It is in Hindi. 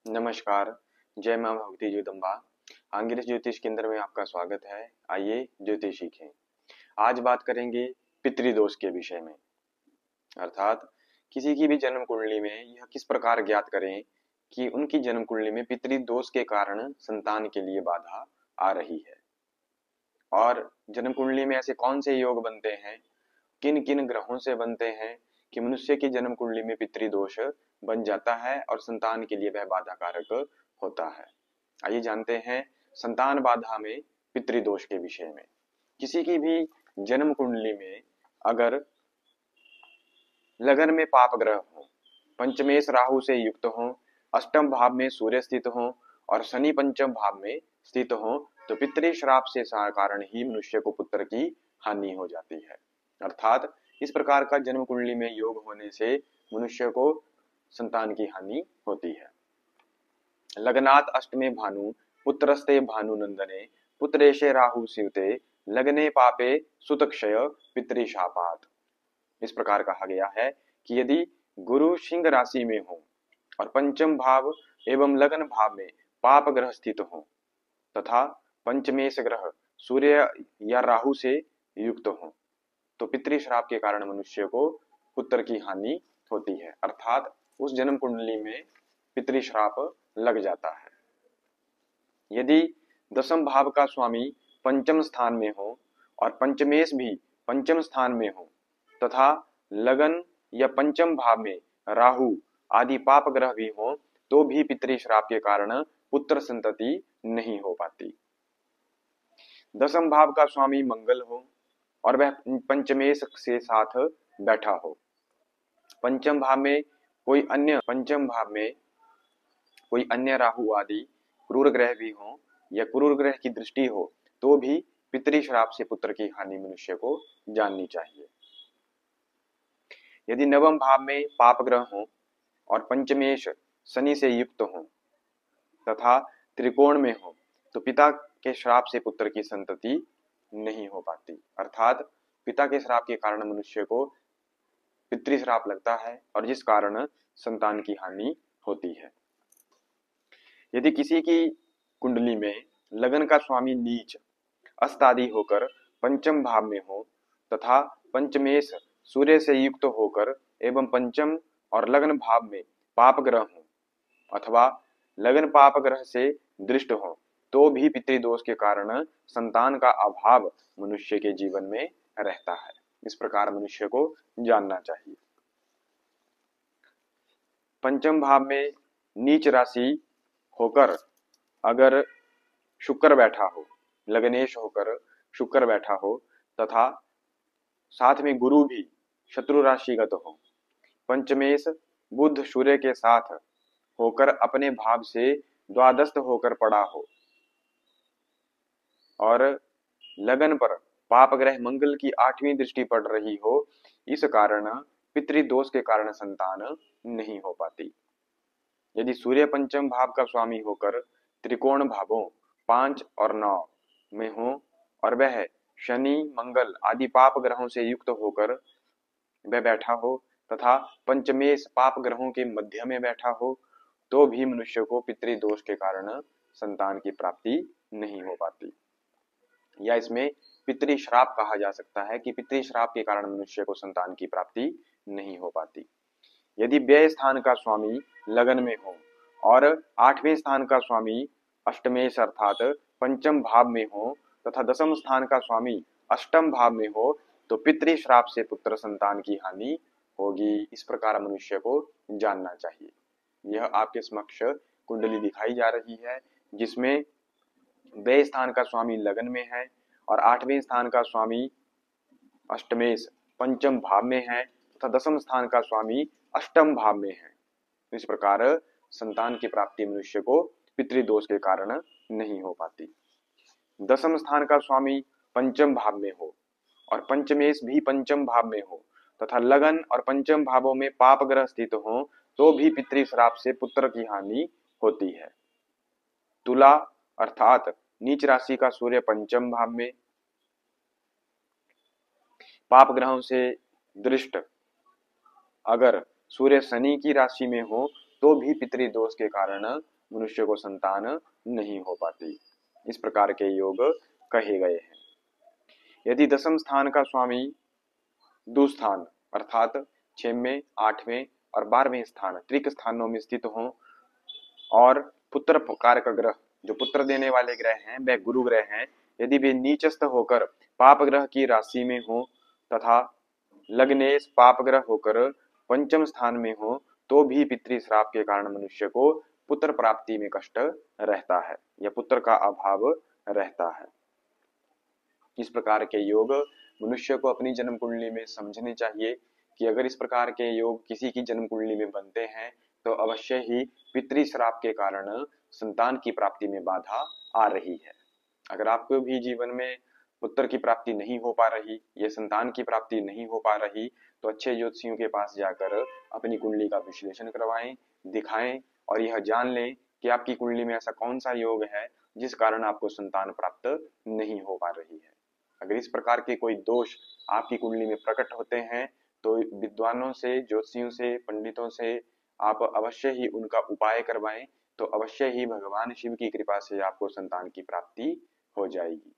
नमस्कार। जय मां भगवती जगदम्बा। आंगिरस ज्योतिष केंद्र में आपका स्वागत है। आइए ज्योतिष सीखें। आज बात करेंगे पितृदोष के विषय में, अर्थात किसी की भी जन्म कुंडली में यह किस प्रकार ज्ञात करें कि उनकी जन्म कुंडली में पितृदोष के कारण संतान के लिए बाधा आ रही है, और जन्म कुंडली में ऐसे कौन से योग बनते हैं, किन किन ग्रहों से बनते हैं कि मनुष्य की जन्म कुंडली में पितृदोष बन जाता है और संतान के लिए वह बाधा कारक होता है। आइए जानते हैं संतान बाधा में पितृदोष के विषय में। किसी की भी जन्म कुंडली में अगर लगन में पाप ग्रह हो, पंचमेश राहु से युक्त हो, अष्टम भाव में सूर्य स्थित हो और शनि पंचम भाव में स्थित हो, तो पितृ श्राप से कारण ही मनुष्य को पुत्र की हानि हो जाती है। अर्थात इस प्रकार का जन्म कुंडली में योग होने से मनुष्य को संतान की हानि होती है। लग्नात अष्टमे भानु पुत्रस्ते भानुनंदने पुत्रेशे राहु शिवते लग्ने पापे सुतक्षय पितृशापात। इस प्रकार कहा गया है कि यदि गुरु सिंह राशि में हो और पंचम भाव एवं लग्न भाव में पाप ग्रह स्थित हो तथा पंचमेश ग्रह सूर्य या राहु से युक्त हो, तो पितृश्राप के कारण मनुष्य को पुत्र की हानि होती है। अर्थात उस जन्म कुंडली में पितृश्राप लग जाता है। यदि दसम भाव का स्वामी पंचम स्थान में हो और पंचमेश भी पंचम स्थान में हो तथा लगन या पंचम भाव में राहु आदि पाप ग्रह भी हो, तो भी पितृश्राप के कारण पुत्र संतति नहीं हो पाती। दसम भाव का स्वामी मंगल हो और वह पंचमेश से साथ बैठा हो, पंचम भाव में कोई अन्य राहु आदि क्रूर ग्रह भी हो या क्रूर ग्रह की दृष्टि हो, तो भी पितृश्राप से पुत्र की हानि मनुष्य को जाननी चाहिए। यदि नवम भाव में पाप ग्रह हो और पंचमेश शनि से युक्त हो तथा त्रिकोण में हो, तो पिता के श्राप से पुत्र की संतति नहीं हो पाती। अर्थात पिता के श्राप के कारण मनुष्य को पितृश्राप लगता है और जिस कारण संतान की हानि होती है। यदि किसी की कुंडली में लगन का स्वामी नीच अस्त आदि होकर पंचम भाव में हो तथा पंचमेश सूर्य से युक्त होकर एवं पंचम और लग्न भाव में पाप ग्रह हो अथवा लगन पाप ग्रह से दृष्ट हो, तो भी पितृदोष के कारण संतान का अभाव मनुष्य के जीवन में रहता है। इस प्रकार मनुष्य को जानना चाहिए। पंचम भाव में नीच राशि होकर अगर शुक्र बैठा हो, लग्नेश होकर शुक्र बैठा हो तथा साथ में गुरु भी शत्रु राशिगत हो, पंचमेश बुध सूर्य के साथ होकर अपने भाव से द्वादस्थ होकर पड़ा हो और लगन पर पाप ग्रह मंगल की 8वीं दृष्टि पड़ रही हो, इस कारण पितृदोष के कारण संतान नहीं हो पाती। यदि सूर्य पंचम भाव का स्वामी होकर त्रिकोण भावों 5 और 9 में हो और वह शनि मंगल आदि पाप ग्रहों से युक्त होकर वह बैठा हो तथा पंचमेश पाप ग्रहों के मध्य में बैठा हो, तो भी मनुष्य को पितृदोष के कारण संतान की प्राप्ति नहीं हो पाती। या इसमें पितृश्राप कहा जा सकता है कि पितृश्राप के कारण मनुष्य को संतान की प्राप्ति नहीं हो पाती। यदि व्यय स्थान का स्वामी लगन में हो और 8वें स्थान का स्वामी अष्टमेश अर्थात पंचम भाव में हो तथा दसम स्थान का स्वामी अष्टम भाव में हो, तो पितृश्राप से पुत्र संतान की हानि होगी। इस प्रकार मनुष्य को जानना चाहिए। यह आपके समक्ष कुंडली दिखाई जा रही है, जिसमें व्यय स्थान का स्वामी लगन में है और 8वें स्थान का स्वामी अष्टमेश पंचम भाव में है तथा दसम स्थान का स्वामी अष्टम भाव में है। इस प्रकार संतान की प्राप्ति मनुष्य को पितृदोष के कारण नहीं हो पाती। दसम स्थान का स्वामी पंचम भाव में हो और पंचमेश भी पंचम भाव में हो तथा लगन और पंचम भावों में पाप ग्रह स्थित हो, तो भी पितृश्राप से पुत्र की हानि होती है। तुला अर्थात नीच राशि का सूर्य पंचम भाव में पाप ग्रहों से दृष्ट अगर सूर्य शनि की राशि में हो, तो भी पितृदोष के कारण मनुष्य को संतान नहीं हो पाती। इस प्रकार के योग कहे गए हैं। यदि दशम स्थान का स्वामी दुस्थान अर्थात 6वें, 8वें और 12वें स्थान त्रिक स्थानों में स्थित हो और पुत्र कारक ग्रह जो पुत्र देने वाले ग्रह हैं वह गुरु ग्रह हैं, यदि वे नीचस्थ होकर पाप ग्रह की राशि में हो तथा लग्नेश पाप ग्रह होकर पंचम स्थान में हो तो भी पितृ श्राप के कारण मनुष्य को पुत्र प्राप्ति में कष्ट रहता है या पुत्र का अभाव रहता है। इस प्रकार के योग मनुष्य को अपनी जन्म कुंडली में समझने चाहिए कि अगर इस प्रकार के योग किसी की जन्म कुंडली में बनते हैं तो अवश्य ही पितृ श्राप के कारण संतान की प्राप्ति में बाधा आ रही है। अगर आपको भी जीवन में पुत्र की प्राप्ति नहीं हो पा रही, ये संतान की प्राप्ति नहीं हो पा रही, तो अच्छे ज्योतिषियों के पास जाकर अपनी कुंडली का विश्लेषण करवाएं, दिखाएं और यह जान लें कि आपकी कुंडली में ऐसा कौन सा योग है जिस कारण आपको संतान प्राप्त नहीं हो पा रही है। अगर इस प्रकार के कोई दोष आपकी कुंडली में प्रकट होते हैं तो विद्वानों से, ज्योतिषियों से, पंडितों से आप अवश्य ही उनका उपाय करवाएं, तो अवश्य ही भगवान शिव की कृपा से आपको संतान की प्राप्ति हो जाएगी।